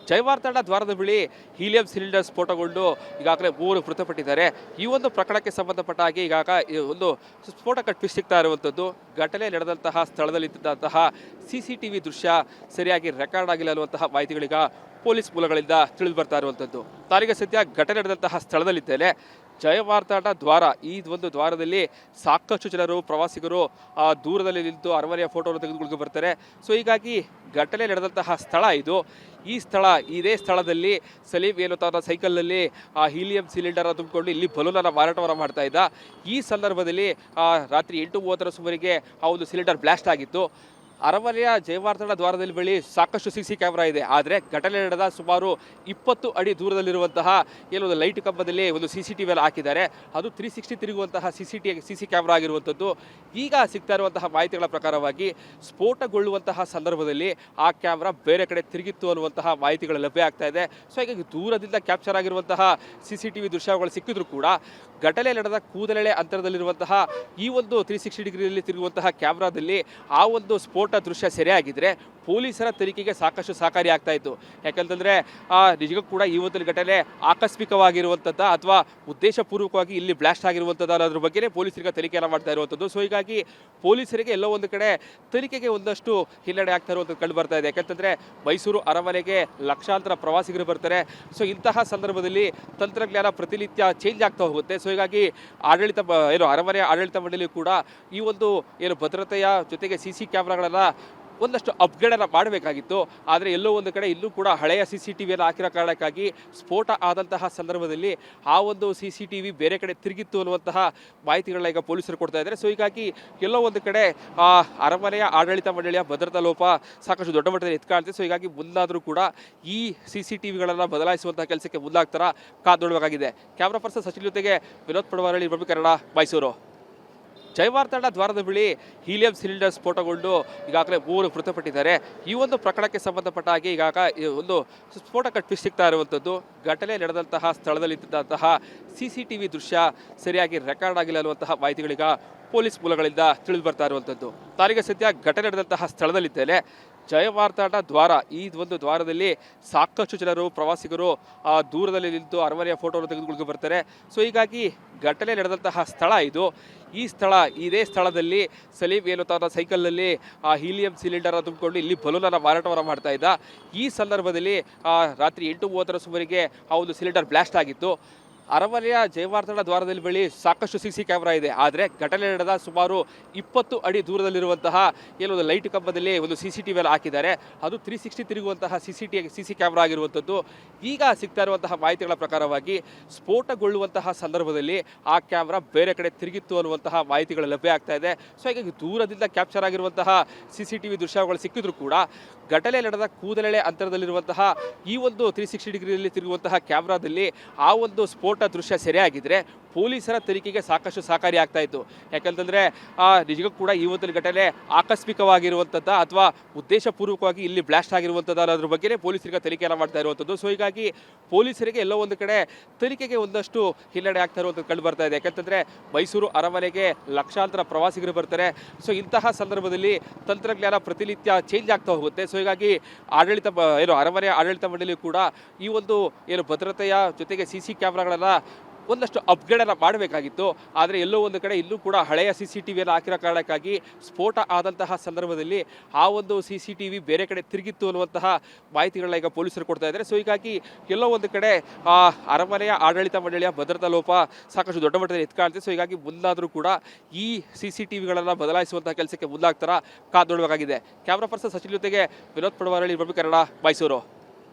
ಜಯವಾರ್ತಡ ದ್ವಾರದ ಬಳಿ helium cylinder ಸ್ಫೋಟಗೊಂಡು ಈಗಾಗಲೇ 3 ಮೃತಪಟ್ಟಿದ್ದಾರೆ. ಈ ಒಂದು ಪ್ರಕರಣಕ್ಕೆ ಸಂಬಂಧಪಟ್ಟ ಹಾಗೆ ಈ ಒಂದು ಸ್ಫೋಟಕ ಟ್ವಿಸ್ಟ್ ಸಿಗ್ತಾ ಇರುವಂಥದ್ದು ಘಟನೆ ನಡೆದಂತಹ ಸ್ಥಳದಲ್ಲಿದ್ದಂತಹ CCTV ದೃಶ್ಯ ಸರಿಯಾಗಿ ರೆಕಾರ್ಡ್ ಆಗಿಲ್ಲ ಅನ್ನುವಂತಹ ಮಾಹಿತಿಗಳೀಗ ಪೊಲೀಸ್ ಮೂಲಗಳಿಂದ ತಿಳಿದು ಬರ್ತಾ ಇರುವಂಥದ್ದು. ತಾರೀಗ ಸದ್ಯ ಘಟನೆ ನಡೆದಂತಹ ಸ್ಥಳದಲ್ಲಿದ್ದೇನೆ. ಜಯವಾರ್ತಡ ದ್ವಾರ, ಈ ಒಂದು ದ್ವಾರದಲ್ಲಿ ಸಾಕಷ್ಟು ಜನರು ಪ್ರವಾಸಿಗರು ದೂರದಲ್ಲಿ ನಿಂತು ಅರಮನೆಯ ಫೋಟೋವನ್ನು ತೆಗೆದುಕೊಂಡು ಬರ್ತಾರೆ. ಸೊ ಹೀಗಾಗಿ ಘಟನೆ ನಡೆದಂತಹ ಸ್ಥಳ ಇದು. ಇದೇ ಸ್ಥಳದಲ್ಲಿ ಸಲೀಂ ಏನು ತನ್ನ ಸೈಕಲ್ನಲ್ಲಿ ಹೀಲಿಯಂ ಸಿಲಿಂಡರ್ ತುಂಬಿಕೊಂಡು ಇಲ್ಲಿ ಬಲೂನನ್ನು ಮಾರಾಟವನ್ನು ಮಾಡ್ತಾ ಇದ್ದ. ಈ ಸಂದರ್ಭದಲ್ಲಿ ರಾತ್ರಿ 8:30 ಸುಮಾರಿಗೆ ಆ ಒಂದು ಸಿಲಿಂಡರ್ ಬ್ಲಾಸ್ಟ್ ಆಗಿತ್ತು. ಅರಮನೆಯ ಜಯವಾರ್ತಡ ದ್ವಾರದಲ್ಲಿ ಬಳಿ ಸಾಕಷ್ಟು CC ಕ್ಯಾಮ್ರಾ ಇದೆ. ಆದರೆ ಘಟನೆ ನಡೆದ ಸುಮಾರು 20 ಅಡಿ ದೂರದಲ್ಲಿರುವಂತಹ ಏನೊಂದು ಲೈಟ್ ಕಂಬದಲ್ಲಿ ಒಂದು CCTV ಹಾಕಿದ್ದಾರೆ. ಅದು 360 ತಿರುಗುವಂತಹ CC ಕ್ಯಾಮ್ರಾ ಆಗಿರುವಂಥದ್ದು. ಈಗ ಸಿಗ್ತಾ ಇರುವಂತಹ ಮಾಹಿತಿಗಳ ಪ್ರಕಾರವಾಗಿ ಸ್ಫೋಟಗೊಳ್ಳುವಂತಹ ಸಂದರ್ಭದಲ್ಲಿ ಆ ಕ್ಯಾಮ್ರಾ ಬೇರೆ ಕಡೆ ತಿರುಗಿತ್ತು ಅನ್ನುವಂತಹ ಮಾಹಿತಿಗಳು ಲಭ್ಯ ಆಗ್ತಾ ಇದೆ. ಸೊ ಹೀಗಾಗಿ ದೂರದಿಂದ ಕ್ಯಾಪ್ಚರ್ ಆಗಿರುವಂತಹ CCTV ದೃಶ್ಯಗಳು ಸಿಕ್ಕಿದ್ರು ಕೂಡ ಘಟನೆ ನಡೆದ ಕೂದಲೆಳೆ ಅಂತರದಲ್ಲಿರುವಂತಹ ಈ ಒಂದು 360 ಡಿಗ್ರಿಯಲ್ಲಿ ತಿರುಗುವಂತಹ ಕ್ಯಾಮ್ರಾದಲ್ಲಿ ಆ ಒಂದು ಸ್ಫೋಟ ದೃಶ್ಯ ಸೆರೆಯಾಗಿದ್ರೆ ಪೊಲೀಸರ ತನಿಖೆಗೆ ಸಾಕಷ್ಟು ಸಹಕಾರಿ ಆಗ್ತಾ ಇತ್ತು. ಯಾಕಂತಂದ್ರೆ ನಿಜಕ್ಕೂ ಕೂಡ ಈ ಒಂದು ಘಟನೆ ಆಕಸ್ಮಿಕವಾಗಿರುವಂಥದ್ದು ಅಥವಾ ಉದ್ದೇಶಪೂರ್ವಕವಾಗಿ ಇಲ್ಲಿ ಬ್ಲಾಸ್ಟ್ ಆಗಿರುವಂಥದ್ದು ಅನ್ನೋದ್ರ ಬಗ್ಗೆ ಪೊಲೀಸರಿಗೆ ತನಿಖೆಯನ್ನು ಮಾಡ್ತಾ ಇರುವಂಥದ್ದು. ಸೊ ಹೀಗಾಗಿ ಪೊಲೀಸರಿಗೆ ಎಲ್ಲೋ ಒಂದು ಕಡೆ ತನಿಖೆಗೆ ಒಂದಷ್ಟು ಹಿನ್ನಡೆ ಆಗ್ತಾ ಇರುವಂಥದ್ದು ಕಂಡು ಬರ್ತಾ ಇದೆ. ಯಾಕಂತಂದ್ರೆ ಮೈಸೂರು ಅರಮನೆಗೆ ಲಕ್ಷಾಂತರ ಪ್ರವಾಸಿಗರು ಬರ್ತಾರೆ. ಸೊ ಇಂತಹ ಸಂದರ್ಭದಲ್ಲಿ ತಂತ್ರಜ್ಞಾನ ಪ್ರತಿನಿತ್ಯ ಚೇಂಜ್ ಆಗ್ತಾ ಹೋಗುತ್ತೆ. ಸೊ ಹೀಗಾಗಿ ಅರಮನೆಯ ಆಡಳಿತ ಮಂಡಳಿ ಕೂಡ ಈ ಒಂದು ಭದ್ರತೆಯ ಜೊತೆಗೆ CC ಕ್ಯಾಮ್ರಾಗಳನ್ನ ಒಂದಷ್ಟು ಅಪ್ಗ್ರೇಡನ್ನು ಮಾಡಬೇಕಾಗಿತ್ತು. ಆದರೆ ಎಲ್ಲೋ ಒಂದು ಕಡೆ ಇಲ್ಲೂ ಕೂಡ ಹಳೆಯ CCTV ಹಾಕಿರೋ ಕಾರಣಕ್ಕಾಗಿ ಸ್ಫೋಟ ಆದಂತಹ ಸಂದರ್ಭದಲ್ಲಿ ಆ ಒಂದು CCTV ಬೇರೆ ಕಡೆ ತಿರುಗಿತ್ತು ಅನ್ನುವಂತಹ ಮಾಹಿತಿಗಳನ್ನ ಈಗ ಪೊಲೀಸರು ಕೊಡ್ತಾ ಇದ್ದಾರೆ. ಸೊ ಹೀಗಾಗಿ ಎಲ್ಲೋ ಒಂದು ಕಡೆ ಅರಮನೆಯ ಆಡಳಿತ ಮಂಡಳಿಯ ಭದ್ರತಾ ಲೋಪ ಸಾಕಷ್ಟು ದೊಡ್ಡ ಮಟ್ಟದಲ್ಲಿ ಎತ್ಕಾಣ್ತಿದೆ. ಸೊ ಹೀಗಾಗಿ ಮುಂದಾದರೂ ಕೂಡ ಈ CCTVಗಳನ್ನು ಬದಲಾಯಿಸುವಂತಹ ಕೆಲಸಕ್ಕೆ ಮುಂದಾಗ್ತಾರ ಕಾದೊಡಬೇಕಾಗಿದೆ. ಕ್ಯಾಮ್ರಾ ಪರ್ಸನ್ ಸಚಿನ್ ಜೊತೆಗೆ ವಿನೋದ್ ಪಡವಾರಳ್ಳಿ, ಕನ್ನಡ, ಮೈಸೂರು. ಜಯವಾರ್ತಡ ದ್ವಾರದ ಬಳಿ ಹೀಲಿಯಂ ಸಿಲಿಂಡರ್ ಸ್ಫೋಟಗೊಂಡು ಈಗಾಗಲೇ 3 ಮೃತಪಟ್ಟಿದ್ದಾರೆ. ಈ ಒಂದು ಪ್ರಕರಣಕ್ಕೆ ಸಂಬಂಧಪಟ್ಟ ಹಾಗೆ ಒಂದು ಸ್ಫೋಟಕ ಟ್ವಿಸ್ಟ್ ಸಿಗ್ತಾ ಇರುವಂಥದ್ದು ಘಟನೆ ನಡೆದಂತಹ ಸ್ಥಳದಲ್ಲಿದ್ದಂತಹ CCTV ದೃಶ್ಯ ಸರಿಯಾಗಿ ರೆಕಾರ್ಡ್ ಆಗಿಲ್ಲ ಅನ್ನುವಂತಹ ಮಾಹಿತಿಗಳೀಗ ಪೊಲೀಸ್ ಮೂಲಗಳಿಂದ ತಿಳಿದು ಬರ್ತಾ ಇರುವಂಥದ್ದು. ತಾರೀಗ ಸದ್ಯ ಘಟನೆ ನಡೆದಂತಹ ಸ್ಥಳದಲ್ಲಿದ್ದೇನೆ. ಜಯವಾರ್ತಡ ದ್ವಾರ, ಈ ಒಂದು ದ್ವಾರದಲ್ಲಿ ಸಾಕಷ್ಟು ಜನರು ಪ್ರವಾಸಿಗರು ದೂರದಲ್ಲಿ ನಿಂತು ಅರಮನೆಯ ಫೋಟೋವನ್ನು ತೆಗೆದುಕೊಂಡು ಬರ್ತಾರೆ. ಸೊ ಹೀಗಾಗಿ ಘಟನೆ ನಡೆದಂತಹ ಸ್ಥಳ ಇದು. ಇದೇ ಸ್ಥಳದಲ್ಲಿ ಸಲೀಂ ಏನು ತನ್ನ ಸೈಕಲ್ನಲ್ಲಿ ಹೀಲಿಯಂ ಸಿಲಿಂಡರ್ ತುಂಬಿಕೊಂಡು ಇಲ್ಲಿ ಬಲೂನನ್ನು ಮಾರಾಟವನ್ನು ಮಾಡ್ತಾ ಇದ್ದ. ಈ ಸಂದರ್ಭದಲ್ಲಿ ರಾತ್ರಿ 8:30 ಸುಮಾರಿಗೆ ಆ ಒಂದು ಸಿಲಿಂಡರ್ ಬ್ಲಾಸ್ಟ್ ಆಗಿತ್ತು. ಅರಮನೆಯ ಜಯವಾರ್ತಡ ದ್ವಾರದಲ್ಲಿ ಬಳಿ ಸಾಕಷ್ಟು CC ಕ್ಯಾಮ್ರಾ ಇದೆ. ಆದರೆ ಘಟನೆ ನಡೆದ ಸುಮಾರು 20 ಅಡಿ ದೂರದಲ್ಲಿರುವಂತಹ ಏನೊಂದು ಲೈಟ್ ಕಂಬದಲ್ಲಿ ಒಂದು CCTV ಹಾಕಿದ್ದಾರೆ. ಅದು 360 ತಿರುಗುವಂತಹ CC ಕ್ಯಾಮ್ರಾ ಆಗಿರುವಂಥದ್ದು. ಈಗ ಸಿಗ್ತಾ ಇರುವಂತಹ ಮಾಹಿತಿಗಳ ಪ್ರಕಾರವಾಗಿ ಸ್ಫೋಟಗೊಳ್ಳುವಂತಹ ಸಂದರ್ಭದಲ್ಲಿ ಆ ಕ್ಯಾಮ್ರಾ ಬೇರೆ ಕಡೆ ತಿರುಗಿತ್ತು ಅನ್ನುವಂತಹ ಮಾಹಿತಿಗಳು ಲಭ್ಯ ಆಗ್ತಾ ಇದೆ. ಸೊ ಹೀಗಾಗಿ ದೂರದಿಂದ ಕ್ಯಾಪ್ಚರ್ ಆಗಿರುವಂತಹ CCTV ದೃಶ್ಯಗಳು ಸಿಕ್ಕಿದ್ರು ಕೂಡ ಘಟನೆ ನಡೆದ ಕೂದಲೆಳೆ ಅಂತರದಲ್ಲಿರುವಂತಹ ಈ ಒಂದು 360 ಡಿಗ್ರಿಯಲ್ಲಿ ತಿರುಗುವಂತಹ ಕ್ಯಾಮ್ರಾದಲ್ಲಿ ಆ ಒಂದು ಸ್ಫೋಟ ದೃಶ್ಯ ಸೆರೆಯಾಗಿದ್ರೆ ಪೊಲೀಸರ ತನಿಖೆಗೆ ಸಾಕಷ್ಟು ಸಹಕಾರಿ ಆಗ್ತಾ ಇತ್ತು. ಯಾಕಂತಂದ್ರೆ ನಿಜಕ್ಕೂ ಕೂಡ ಈ ಒಂದು ಘಟನೆ ಆಕಸ್ಮಿಕವಾಗಿರುವಂಥದ್ದು ಅಥವಾ ಉದ್ದೇಶಪೂರ್ವಕವಾಗಿ ಇಲ್ಲಿ ಬ್ಲಾಸ್ಟ್ ಆಗಿರುವಂಥದ್ದು ಅನ್ನೋದ್ರ ಬಗ್ಗೆ ಪೊಲೀಸರಿಗೆ ತನಿಖೆಯನ್ನು ಮಾಡ್ತಾ ಇರುವಂಥದ್ದು. ಸೊ ಹೀಗಾಗಿ ಪೊಲೀಸರಿಗೆ ಎಲ್ಲೋ ಒಂದು ಕಡೆ ತನಿಖೆಗೆ ಒಂದಷ್ಟು ಹಿನ್ನಡೆ ಆಗ್ತಾ ಇರುವಂಥದ್ದು ಕಂಡು ಬರ್ತಾ ಇದೆ. ಯಾಕಂತಂದ್ರೆ ಮೈಸೂರು ಅರಮನೆಗೆ ಲಕ್ಷಾಂತರ ಪ್ರವಾಸಿಗರು ಬರ್ತಾರೆ. ಸೊ ಇಂತಹ ಸಂದರ್ಭದಲ್ಲಿ ತಂತ್ರಜ್ಞಾನ ಪ್ರತಿನಿತ್ಯ ಚೇಂಜ್ ಆಗ್ತಾ ಹೋಗುತ್ತೆ. ಸೊ ಹೀಗಾಗಿ ಅರಮನೆಯ ಆಡಳಿತ ಮಂಡಳಿ ಕೂಡ ಈ ಒಂದು ಭದ್ರತೆಯ ಜೊತೆಗೆ CC ಕ್ಯಾಮ್ರಾಗಳನ್ನ ಒಂದಷ್ಟು ಅಪ್ಗ್ರೇಡನ್ನು ಮಾಡಬೇಕಾಗಿತ್ತು. ಆದರೆ ಎಲ್ಲೋ ಒಂದು ಕಡೆ ಇಲ್ಲೂ ಕೂಡ ಹಳೆಯ CCTV ಹಾಕಿರೋ ಕಾರಣಕ್ಕಾಗಿ ಸ್ಫೋಟ ಆದಂತಹ ಸಂದರ್ಭದಲ್ಲಿ ಆ ಒಂದು CCTV ಬೇರೆ ಕಡೆ ತಿರುಗಿತ್ತು ಅನ್ನುವಂತಹ ಮಾಹಿತಿಗಳನ್ನ ಈಗ ಪೊಲೀಸರು ಕೊಡ್ತಾ ಇದ್ದಾರೆ. ಸೊ ಹೀಗಾಗಿ ಎಲ್ಲೋ ಒಂದು ಕಡೆ ಅರಮನೆಯ ಆಡಳಿತ ಮಂಡಳಿಯ ಭದ್ರತಾ ಲೋಪ ಸಾಕಷ್ಟು ದೊಡ್ಡ ಮಟ್ಟದಲ್ಲಿ ಎತ್ಕಾಣ್ತಿದೆ. ಸೊ ಹೀಗಾಗಿ ಮುಂದಾದರೂ ಕೂಡ ಈ CCTVಗಳನ್ನು ಬದಲಾಯಿಸುವಂತಹ ಕೆಲಸಕ್ಕೆ ಮುಂದಾಗ್ತಾರ ಕಾದೊಡಬೇಕಾಗಿದೆ. ಕ್ಯಾಮ್ರಾ ಪರ್ಸನ್ ಸಚಿನ್ ಜೊತೆಗೆ ವಿನೋದ್ ಪಡವಾರಳ್ಳಿ, ಕನ್ನಡ, ಮೈಸೂರು.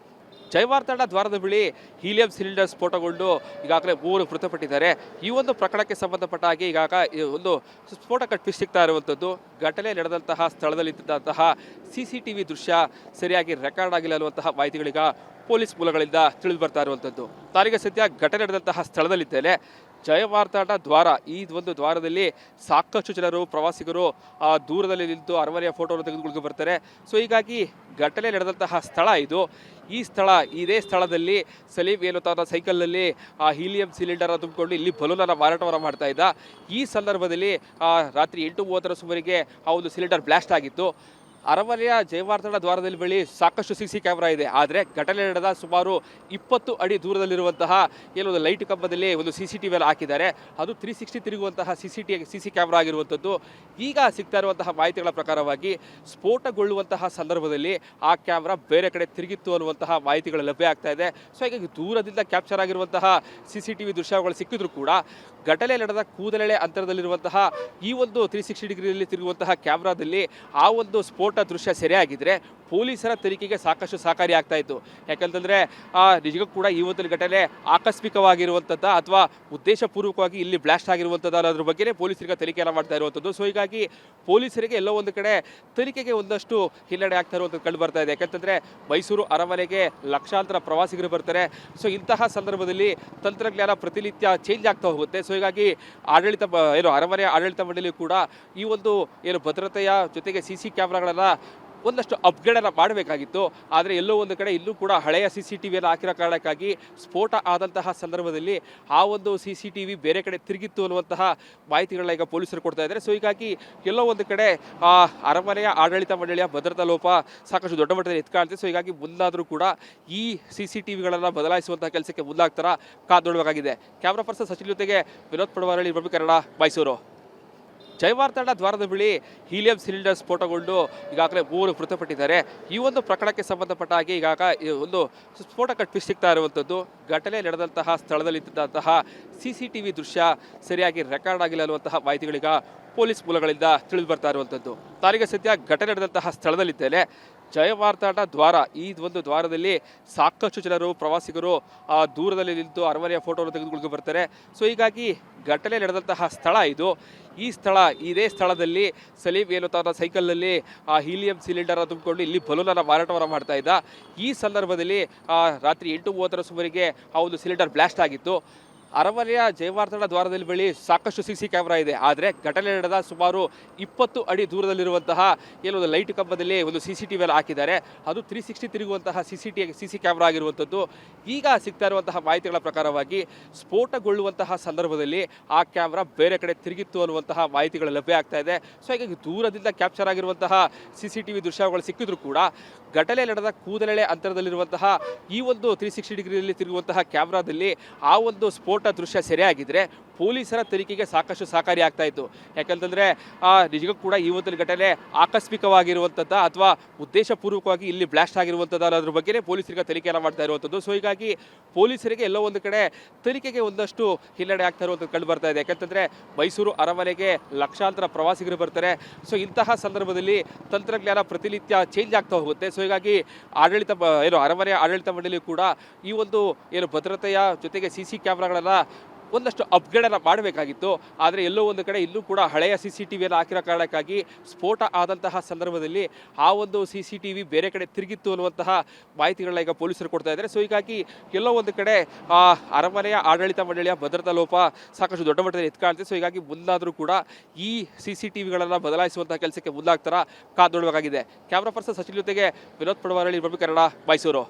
ಜಯವಾರ್ತಡ ದ್ವಾರದ ಬಳಿ ಹೀಲಿಯಂ ಸಿಲಿಂಡರ್ ಸ್ಫೋಟಗೊಂಡು ಈಗಾಗಲೇ 3 ಮೃತಪಟ್ಟಿದ್ದಾರೆ. ಈ ಒಂದು ಪ್ರಕರಣಕ್ಕೆ ಸಂಬಂಧಪಟ್ಟ ಹಾಗೆ ಒಂದು ಸ್ಫೋಟಕ ಟ್ವಿಸ್ಟ್ ಸಿಗ್ತಾ ಇರುವಂಥದ್ದು ಘಟನೆ ನಡೆದಂತಹ ಸ್ಥಳದಲ್ಲಿದ್ದಂತಹ CCTV ದೃಶ್ಯ ಸರಿಯಾಗಿ ರೆಕಾರ್ಡ್ ಆಗಿಲ್ಲ ಅನ್ನುವಂತಹ ಮಾಹಿತಿಗಳೀಗ ಪೊಲೀಸ್ ಮೂಲಗಳಿಂದ ತಿಳಿದು ಬರ್ತಾ ಇರುವಂಥದ್ದು. ತಾರೀಗ ಸದ್ಯ ಘಟನೆ ನಡೆದಂತಹ ಸ್ಥಳದಲ್ಲಿದ್ದೇನೆ. ಜಯವಾರ್ತಡ ದ್ವಾರ, ಈ ಒಂದು ದ್ವಾರದಲ್ಲಿ ಸಾಕಷ್ಟು ಜನರು ಪ್ರವಾಸಿಗರು ದೂರದಲ್ಲಿ ನಿಂತು ಅರಮನೆಯ ಫೋಟೋವನ್ನು ತೆಗೆದುಕೊಂಡು ಬರ್ತಾರೆ. ಸೊ ಹೀಗಾಗಿ ಘಟನೆ ನಡೆದಂತಹ ಸ್ಥಳ ಇದು. ಇದೇ ಸ್ಥಳದಲ್ಲಿ ಸಲೀಂ ಏನು ತನ್ನ ಸೈಕಲ್ನಲ್ಲಿ ಹೀಲಿಯಂ ಸಿಲಿಂಡರ್ ತುಂಬಿಕೊಂಡು ಇಲ್ಲಿ ಬಲೂನನ್ನು ಮಾರಾಟವನ್ನು ಮಾಡ್ತಾ ಇದ್ದ. ಈ ಸಂದರ್ಭದಲ್ಲಿ ರಾತ್ರಿ 8:30 ಸುಮಾರಿಗೆ ಆ ಒಂದು ಸಿಲಿಂಡರ್ ಬ್ಲಾಸ್ಟ್ ಆಗಿತ್ತು. ಅರಮನೆಯ ಜಯವಾರ್ಧನ ದ್ವಾರದಲ್ಲಿ ಬಳಿ ಸಾಕಷ್ಟು ಸಿಸಿ ಕ್ಯಾಮೆರಾ ಇದೆ. ಆದರೆ ಘಟನೆ ನಡೆದ ಸುಮಾರು 20 ಅಡಿ ದೂರದಲ್ಲಿರುವಂತಹ ಏನೊಂದು ಲೈಟ್ ಕಂಬದಲ್ಲಿ ಒಂದು CCTV ಹಾಕಿದ್ದಾರೆ. ಅದು 360 ತಿರುಗುವಂತಹ ಸಿಸಿ ಕ್ಯಾಮೆರಾ ಆಗಿರುವಂಥದ್ದು. ಈಗ ಸಿಗ್ತಾ ಇರುವಂತಹ ಮಾಹಿತಿಗಳ ಪ್ರಕಾರವಾಗಿ ಸ್ಫೋಟಗೊಳ್ಳುವಂತಹ ಸಂದರ್ಭದಲ್ಲಿ ಆ ಕ್ಯಾಮೆರಾ ಬೇರೆ ಕಡೆ ತಿರುಗಿತ್ತು ಅನ್ನುವಂತಹ ಮಾಹಿತಿಗಳು ಲಭ್ಯ ಆಗ್ತಾ ಇದೆ. ಸೊ ಹೀಗಾಗಿ ದೂರದಿಂದ ಕ್ಯಾಪ್ಚರ್ ಆಗಿರುವಂತಹ CCTV ದೃಶ್ಯಗಳು ಸಿಕ್ಕಿದ್ರು ಕೂಡ ಘಟನೆ ನಡೆದ ಕೂದಲೆಳೆ ಅಂತರದಲ್ಲಿರುವಂತಹ ಈ ಒಂದು 360 ಡಿಗ್ರಿಯಲ್ಲಿ ತಿರುಗುವಂತಹ ಕ್ಯಾಮ್ರಾದಲ್ಲಿ ಆ ಒಂದು ಸ್ಫೋಟ ದೃಶ್ಯ ಸೆರೆಯಾಗಿದ್ರೆ ಪೊಲೀಸರ ತನಿಖೆಗೆ ಸಾಕಷ್ಟು ಸಹಕಾರಿ ಆಗ್ತಾ ಇತ್ತು. ಯಾಕಂತಂದ್ರೆ ನಿಜಕ್ಕೂ ಕೂಡ ಈ ಒಂದು ಘಟನೆ ಆಕಸ್ಮಿಕವಾಗಿರುವಂಥದ್ದು ಅಥವಾ ಉದ್ದೇಶಪೂರ್ವಕವಾಗಿ ಇಲ್ಲಿ ಬ್ಲಾಸ್ಟ್ ಆಗಿರುವಂಥದ್ದು ಅನ್ನೋದ್ರ ಬಗ್ಗೆ ಪೊಲೀಸರಿಗೆ ತನಿಖೆಯನ್ನು ಮಾಡ್ತಾ ಇರುವಂಥದ್ದು. ಸೊ ಹೀಗಾಗಿ ಪೊಲೀಸರಿಗೆ ಎಲ್ಲೋ ಒಂದು ಕಡೆ ತನಿಖೆಗೆ ಒಂದಷ್ಟು ಹಿನ್ನಡೆ ಆಗ್ತಾ ಇರುವಂಥದ್ದು ಕಂಡು ಬರ್ತಾ ಇದೆ. ಯಾಕಂತಂದ್ರೆ ಮೈಸೂರು ಅರಮನೆಗೆ ಲಕ್ಷಾಂತರ ಪ್ರವಾಸಿಗರು ಬರ್ತಾರೆ. ಸೊ ಇಂತಹ ಸಂದರ್ಭದಲ್ಲಿ ತಂತ್ರಜ್ಞಾನ ಪ್ರತಿನಿತ್ಯ ಚೇಂಜ್ ಆಗ್ತಾ ಹೋಗುತ್ತೆ. ಸೊ ಹೀಗಾಗಿ ಅರಮನೆಯ ಆಡಳಿತ ಮಂಡಳಿ ಕೂಡ ಈ ಒಂದು ಭದ್ರತೆಯ ಜೊತೆಗೆ CC ಕ್ಯಾಮ್ರಾಗಳನ್ನ ಒಂದಷ್ಟು ಅಪ್ಗ್ರೇಡ್ ಮಾಡಬೇಕಾಗಿತ್ತು. ಆದರೆ ಎಲ್ಲೋ ಒಂದು ಕಡೆ ಇಲ್ಲೂ ಕೂಡ ಹಳೆಯ CCTV ಹಾಕಿರೋ ಕಾರಣಕ್ಕಾಗಿ ಸ್ಫೋಟ ಆದಂತಹ ಸಂದರ್ಭದಲ್ಲಿ ಆ ಒಂದು CCTV ಬೇರೆ ಕಡೆ ತಿರುಗಿತ್ತು ಅನ್ನುವಂತಹ ಮಾಹಿತಿಗಳನ್ನ ಈಗ ಪೊಲೀಸರು ಕೊಡ್ತಾ ಇದ್ದಾರೆ. ಸೊ ಹೀಗಾಗಿ ಎಲ್ಲೋ ಒಂದು ಕಡೆ ಅರಮನೆಯ ಆಡಳಿತ ಮಂಡಳಿಯ ಭದ್ರತಾ ಲೋಪ ಸಾಕಷ್ಟು ದೊಡ್ಡ ಮಟ್ಟದಲ್ಲಿ ಎತ್ಕಾಳ್ತಿದೆ. ಸೊ ಹೀಗಾಗಿ ಮುಂದಾದರೂ ಕೂಡ ಈ CCTVಗಳನ್ನು ಬದಲಾಯಿಸುವಂತಹ ಕೆಲಸಕ್ಕೆ ಮುಂದಾಗ್ತಾರ ಕಾದು ನೋಡಬೇಕಾಗಿದೆ. ಕ್ಯಾಮ್ರಾ ಪರ್ಸನ್ ಸಚಿನ್ ಜೊತೆಗೆ ವಿನೋದ್ ಪಡವಾರಳ್ಳಿ, ಕನ್ನಡ, ಮೈಸೂರು. ಜಯವಾರ್ಧನ ದ್ವಾರದ ಬಳಿ ಹೀಲಿಯಂ ಸಿಲಿಂಡರ್ ಸ್ಫೋಟಗೊಂಡು ಈಗಾಗಲೇ 3 ಮೃತಪಟ್ಟಿದ್ದಾರೆ. ಈ ಒಂದು ಪ್ರಕರಣಕ್ಕೆ ಸಂಬಂಧಪಟ್ಟ ಹಾಗೆ ಒಂದು ಸ್ಫೋಟಕ ಟ್ವಿಸ್ಟ್ ಸಿಗ್ತಾ ಇರುವಂಥದ್ದು. ಘಟನೆ ನಡೆದಂತಹ ಸ್ಥಳದಲ್ಲಿದ್ದಂತಹ CCTV ದೃಶ್ಯ ಸರಿಯಾಗಿ ರೆಕಾರ್ಡ್ ಆಗಿಲ್ಲ ಅನ್ನುವಂತಹ ಮಾಹಿತಿಗಳೀಗ ಪೊಲೀಸ್ ಮೂಲಗಳಿಂದ ತಿಳಿದು ಬರ್ತಾ ಇರುವಂಥದ್ದು. ತಾರೀಖು ಸದ್ಯ ಘಟನೆ ನಡೆದಂತಹ ಸ್ಥಳದಲ್ಲಿದ್ದೇನೆ. ಜಯವಾರ್ಧನ ದ್ವಾರ, ಈ ಒಂದು ದ್ವಾರದಲ್ಲಿ ಸಾಕಷ್ಟು ಜನರು ಪ್ರವಾಸಿಗರು ದೂರದಲ್ಲಿ ನಿಂತು ಅರಮನೆಯ ಫೋಟೋವನ್ನು ತೆಗೆದುಕೊಂಡು ಬರ್ತಾರೆ. ಸೊ ಹೀಗಾಗಿ ಘಟನೆ ನಡೆದಂತಹ ಸ್ಥಳ ಇದು. ಈ ಸ್ಥಳ, ಇದೇ ಸ್ಥಳದಲ್ಲಿ ಸಲೀಂ ತನ್ನ ಸೈಕಲ್ನಲ್ಲಿ ಹೀಲಿಯಂ ಸಿಲಿಂಡರ್ ತುಂಬಿಕೊಂಡು ಇಲ್ಲಿ ಬಲೂನನ್ನು ಮಾರಾಟವನ್ನು ಮಾಡ್ತಾ ಇದ್ದ. ಈ ಸಂದರ್ಭದಲ್ಲಿ ರಾತ್ರಿ 8:30 ಸುಮಾರಿಗೆ ಆ ಒಂದು ಸಿಲಿಂಡರ್ ಬ್ಲಾಸ್ಟ್ ಆಗಿತ್ತು. ಅರಮನೆಯ ಜಯವಾರ್ಧನ ದ್ವಾರದಲ್ಲಿ ಬಳಿ ಸಾಕಷ್ಟು CC ಕ್ಯಾಮೆರಾ ಇದೆ. ಆದರೆ ಘಟನೆ ನಡೆದ ಸುಮಾರು 20 ಅಡಿ ದೂರದಲ್ಲಿರುವಂತಹ ಏನೊಂದು ಲೈಟ್ ಕಂಬದಲ್ಲಿ ಒಂದು CCTV ಹಾಕಿದ್ದಾರೆ. ಅದು 360 ತಿರುಗುವಂತಹ ಸಿಸಿ ಕ್ಯಾಮೆರಾ ಆಗಿರುವಂಥದ್ದು. ಈಗ ಸಿಗ್ತಾ ಇರುವಂತಹ ಮಾಹಿತಿಗಳ ಪ್ರಕಾರವಾಗಿ ಸ್ಫೋಟಗೊಳ್ಳುವಂತಹ ಸಂದರ್ಭದಲ್ಲಿ ಆ ಕ್ಯಾಮೆರಾ ಬೇರೆ ಕಡೆ ತಿರುಗಿತ್ತು ಅನ್ನುವಂತಹ ಮಾಹಿತಿಗಳು ಲಭ್ಯ ಆಗ್ತಾ ಇದೆ. ಸೊ ಹೀಗಾಗಿ ದೂರದಿಂದ ಕ್ಯಾಪ್ಚರ್ ಆಗಿರುವಂತಹ CCTV ದೃಶ್ಯಗಳು ಸಿಕ್ಕಿದ್ರು ಕೂಡ ಘಟನೆ ನಡೆದ ಕೂದಲೆಳೆ ಅಂತರದಲ್ಲಿರುವಂತಹ ಈ ಒಂದು 360 ಡಿಗ್ರಿಯಲ್ಲಿ ತಿರುಗುವಂತಹ ಕ್ಯಾಮ್ರಾದಲ್ಲಿ ಆ ಒಂದು ಸ್ಫೋಟ ದೃಶ್ಯ ಸೆರೆಯಾಗಿದ್ರೆ ಪೊಲೀಸರ ತನಿಖೆಗೆ ಸಾಕಷ್ಟು ಸಹಕಾರಿ ಆಗ್ತಾ ಇತ್ತು. ಯಾಕಂತಂದ್ರೆ ನಿಜಕ್ಕೂ ಕೂಡ ಈ ಒಂದು ಘಟನೆ ಆಕಸ್ಮಿಕವಾಗಿರುವಂಥದ್ದು ಅಥವಾ ಉದ್ದೇಶಪೂರ್ವಕವಾಗಿ ಇಲ್ಲಿ ಬ್ಲಾಸ್ಟ್ ಆಗಿರುವಂಥದ್ದು ಅನ್ನೋದ್ರ ಬಗ್ಗೆ ಪೊಲೀಸರಿಗೆ ತನಿಖೆಯನ್ನು ಮಾಡ್ತಾ ಇರುವಂಥದ್ದು. ಸೊ ಹೀಗಾಗಿ ಪೊಲೀಸರಿಗೆ ಎಲ್ಲೋ ಒಂದು ಕಡೆ ತನಿಖೆಗೆ ಒಂದಷ್ಟು ಹಿನ್ನಡೆ ಆಗ್ತಾ ಇರುವಂಥದ್ದು ಕಂಡು ಬರ್ತಾ ಇದೆ. ಯಾಕಂತಂದ್ರೆ ಮೈಸೂರು ಅರಮನೆಗೆ ಲಕ್ಷಾಂತರ ಪ್ರವಾಸಿಗರು ಬರ್ತಾರೆ. ಸೊ ಇಂತಹ ಸಂದರ್ಭದಲ್ಲಿ ತಂತ್ರಜ್ಞಾನ ಪ್ರತಿನಿತ್ಯ ಚೇಂಜ್ ಆಗ್ತಾ ಹೋಗುತ್ತೆ. ಸೊ ಹೀಗಾಗಿ ಅರಮನೆಯ ಆಡಳಿತ ಮಂಡಳಿ ಕೂಡ ಈ ಒಂದು ಭದ್ರತೆಯ ಜೊತೆಗೆ CC ಕ್ಯಾಮ್ರಾಗಳನ್ನ ಒಂದಷ್ಟು ಅಪ್ಗ್ರೇಡ್ ಮಾಡಬೇಕಾಗಿತ್ತು. ಆದರೆ ಎಲ್ಲೋ ಒಂದು ಕಡೆ ಇಲ್ಲೂ ಕೂಡ ಹಳೆಯ CCTV ಹಾಕಿರೋ ಕಾರಣಕ್ಕಾಗಿ ಸ್ಫೋಟ ಆದಂತಹ ಸಂದರ್ಭದಲ್ಲಿ ಆ ಒಂದು CCTV ಬೇರೆ ಕಡೆ ತಿರುಗಿತ್ತು ಅನ್ನುವಂತಹ ಮಾಹಿತಿಗಳನ್ನ ಈಗ ಪೊಲೀಸರು ಕೊಡ್ತಾ ಇದ್ದಾರೆ. ಸೊ ಹೀಗಾಗಿ ಎಲ್ಲೋ ಒಂದು ಕಡೆ ಅರಮನೆಯ ಆಡಳಿತ ಮಂಡಳಿಯ ಭದ್ರತಾ ಲೋಪ ಸಾಕಷ್ಟು ದೊಡ್ಡ ಮಟ್ಟದಲ್ಲಿ ಎತ್ಕಾಳ್ತಿದೆ. ಸೊ ಹೀಗಾಗಿ ಮುಂದಾದರೂ ಕೂಡ ಈ CCTVಗಳನ್ನು ಬದಲಾಯಿಸುವಂತಹ ಕೆಲಸಕ್ಕೆ ಮುಂದಾಗ್ತಾರ ಕಾದು ನೋಡಬೇಕಾಗಿದೆ. ಕ್ಯಾಮ್ರಾ ಪರ್ಸನ್ ಸಚಿನ್ ಜೊತೆಗೆ ವಿನೋದ್ ಪಡವಾರಳ್ಳಿ, ಕನ್ನಡ, ಮೈಸೂರು.